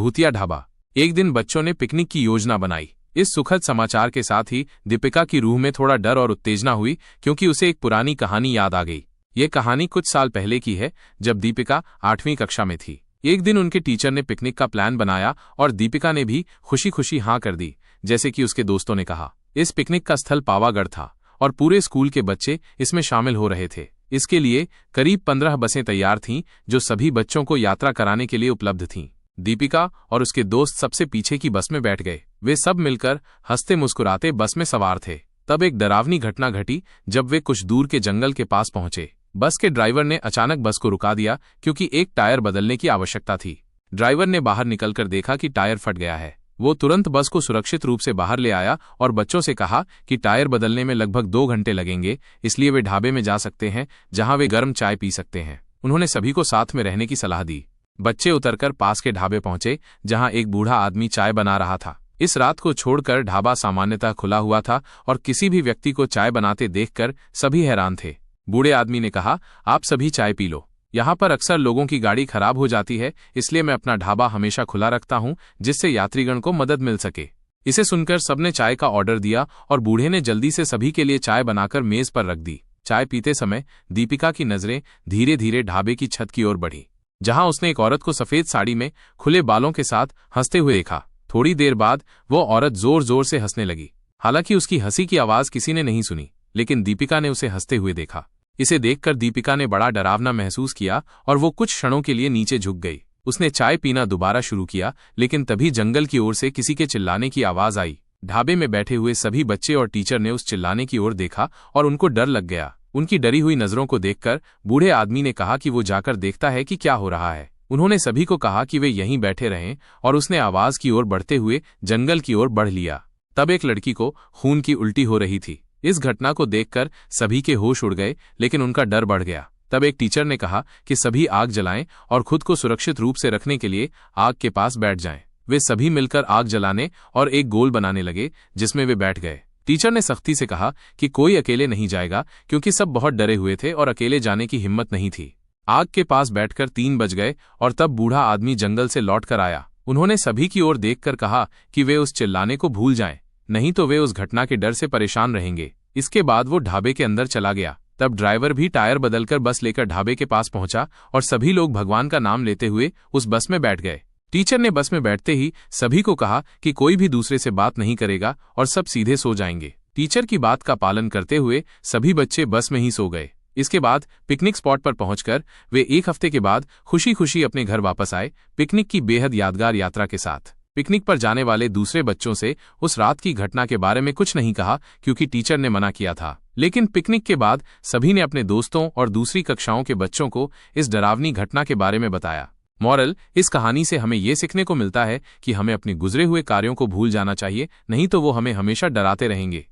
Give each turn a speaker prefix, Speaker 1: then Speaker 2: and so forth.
Speaker 1: भूतिया ढाबा। एक दिन बच्चों ने पिकनिक की योजना बनाई। इस सुखद समाचार के साथ ही दीपिका की रूह में थोड़ा डर और उत्तेजना हुई, क्योंकि उसे एक पुरानी कहानी याद आ गई। ये कहानी कुछ साल पहले की है, जब दीपिका 8वीं कक्षा में थी। एक दिन उनके टीचर ने पिकनिक का प्लान बनाया और दीपिका ने भी खुशी खुशी हाँ कर दी, जैसे कि उसके दोस्तों ने कहा। इस पिकनिक का स्थल पावागढ़ था और पूरे स्कूल के बच्चे इसमें शामिल हो रहे थे। इसके लिए करीब 15 बसें तैयार थीं, जो सभी बच्चों को यात्रा कराने के लिए उपलब्ध थीं। दीपिका और उसके दोस्त सबसे पीछे की बस में बैठ गए। वे सब मिलकर हंसते मुस्कुराते बस में सवार थे। तब एक डरावनी घटना घटी जब वे कुछ दूर के जंगल के पास पहुंचे। बस के ड्राइवर ने अचानक बस को रुका दिया, क्योंकि एक टायर बदलने की आवश्यकता थी। ड्राइवर ने बाहर निकलकर देखा कि टायर फट गया है। वो तुरंत बस को सुरक्षित रूप से बाहर ले आया और बच्चों से कहा कि टायर बदलने में लगभग 2 घंटे लगेंगे, इसलिए वे ढाबे में जा सकते हैं जहां वे गर्म चाय पी सकते हैं। उन्होंने सभी को साथ में रहने की सलाह दी। बच्चे उतरकर पास के ढाबे पहुंचे, जहां एक बूढ़ा आदमी चाय बना रहा था। इस रात को छोड़कर ढाबा सामान्यतः खुला हुआ था और किसी भी व्यक्ति को चाय बनाते देखकर सभी हैरान थे। बूढ़े आदमी ने कहा, आप सभी चाय पी लो। यहाँ पर अक्सर लोगों की गाड़ी खराब हो जाती है, इसलिए मैं अपना ढाबा हमेशा खुला रखता हूँ, जिससे यात्रीगण को मदद मिल सके। इसे सुनकर सबने चाय का ऑर्डर दिया और बूढ़े ने जल्दी से सभी के लिए चाय बनाकर मेज पर रख दी। चाय पीते समय दीपिका की नजरें धीरे धीरे ढाबे की छत की ओर बढ़ी, जहां उसने एक औरत को सफेद साड़ी में खुले बालों के साथ हंसते हुए देखा। थोड़ी देर बाद वो औरत जोर जोर से हंसने लगी। हालांकि उसकी हंसी की आवाज किसी ने नहीं सुनी, लेकिन दीपिका ने उसे हंसते हुए देखा। इसे देखकर दीपिका ने बड़ा डरावना महसूस किया और वो कुछ क्षणों के लिए नीचे झुक गई। उसने चाय पीना दोबारा शुरू किया, लेकिन तभी जंगल की ओर से किसी के चिल्लाने की आवाज आई। ढाबे में बैठे हुए सभी बच्चे और टीचर ने उस चिल्लाने की ओर देखा और उनको डर लग गया। उनकी डरी हुई नजरों को देखकर बूढ़े आदमी ने कहा कि वो जाकर देखता है कि क्या हो रहा है। उन्होंने सभी को कहा कि वे यहीं बैठे रहें और उसने आवाज की ओर बढ़ते हुए जंगल की ओर बढ़ लिया। तब एक लड़की को खून की उल्टी हो रही थी। इस घटना को देखकर सभी के होश उड़ गए, लेकिन उनका डर बढ़ गया। तब एक टीचर ने कहा कि सभी आग जलाएं और खुद को सुरक्षित रूप से रखने के लिए आग के पास बैठ जाएं। वे सभी मिलकर आग जलाने और एक गोल बनाने लगे, जिसमें वे बैठ गए। टीचर ने सख्ती से कहा कि कोई अकेले नहीं जाएगा, क्योंकि सब बहुत डरे हुए थे और अकेले जाने की हिम्मत नहीं थी। आग के पास बैठकर 3 बज गए और तब बूढ़ा आदमी जंगल से लौटकर आया। उन्होंने सभी की ओर देखकर कहा कि वे उस चिल्लाने को भूल जाएं, नहीं तो वे उस घटना के डर से परेशान रहेंगे। इसके बाद वो ढाबे के अंदर चला गया। तब ड्राइवर भी टायर बदलकर बस लेकर ढाबे के पास पहुंचा और सभी लोग भगवान का नाम लेते हुए उस बस में बैठ गए। टीचर ने बस में बैठते ही सभी को कहा कि कोई भी दूसरे से बात नहीं करेगा और सब सीधे सो जाएंगे। टीचर की बात का पालन करते हुए सभी बच्चे बस में ही सो गए। इसके बाद पिकनिक स्पॉट पर पहुंचकर वे 1 हफ्ते के बाद खुशी खुशी अपने घर वापस आए, पिकनिक की बेहद यादगार यात्रा के साथ। पिकनिक पर जाने वाले दूसरे बच्चों से उस रात की घटना के बारे में कुछ नहीं कहा, क्योंकि टीचर ने मना किया था। लेकिन पिकनिक के बाद सभी ने अपने दोस्तों और दूसरी कक्षाओं के बच्चों को इस डरावनी घटना के बारे में बताया। मॉरल, इस कहानी से हमें ये सीखने को मिलता है कि हमें अपने गुजरे हुए कार्यों को भूल जाना चाहिए, नहीं तो वो हमें हमेशा डराते रहेंगे।